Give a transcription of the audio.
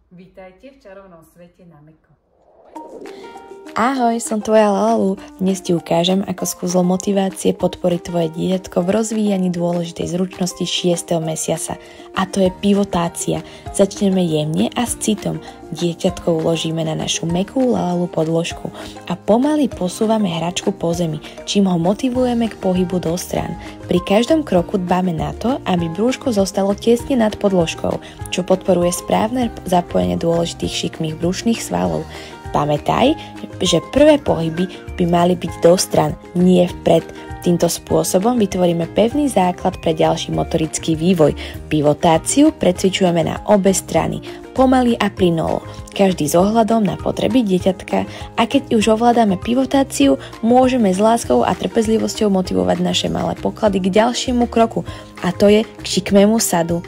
Vítajte v čarovnom svete na Meko. Ahoj, som tvoja Lalu. Dnes ti ukážem, ako z kúzlo motivácie podporiť tvoje dieťatko v rozvíjaní dôležitej zručnosti 6. mesiaca. A to je pivotácia. Začneme jemne a s citom. Dieťatko uložíme na našu mäkkú Lalu podložku a pomaly posúvame hračku po zemi, čím ho motivujeme k pohybu do strán. Pri každom kroku dbáme na to, aby brúško zostalo tesne nad podložkou, čo podporuje správne zapojenie dôležitých šikmých brušných svalov. Pamätaj, že prvé pohyby by mali byť do stran, nie vpred. Týmto spôsobom vytvoríme pevný základ pre ďalší motorický vývoj. Pivotáciu precvičujeme na obe strany, pomaly a plynulo, každý s ohľadom na potreby dieťatka, a keď už ovládame pivotáciu, môžeme s láskou a trpezlivosťou motivovať naše malé poklady k ďalšiemu kroku, a to je k šikmému sadu.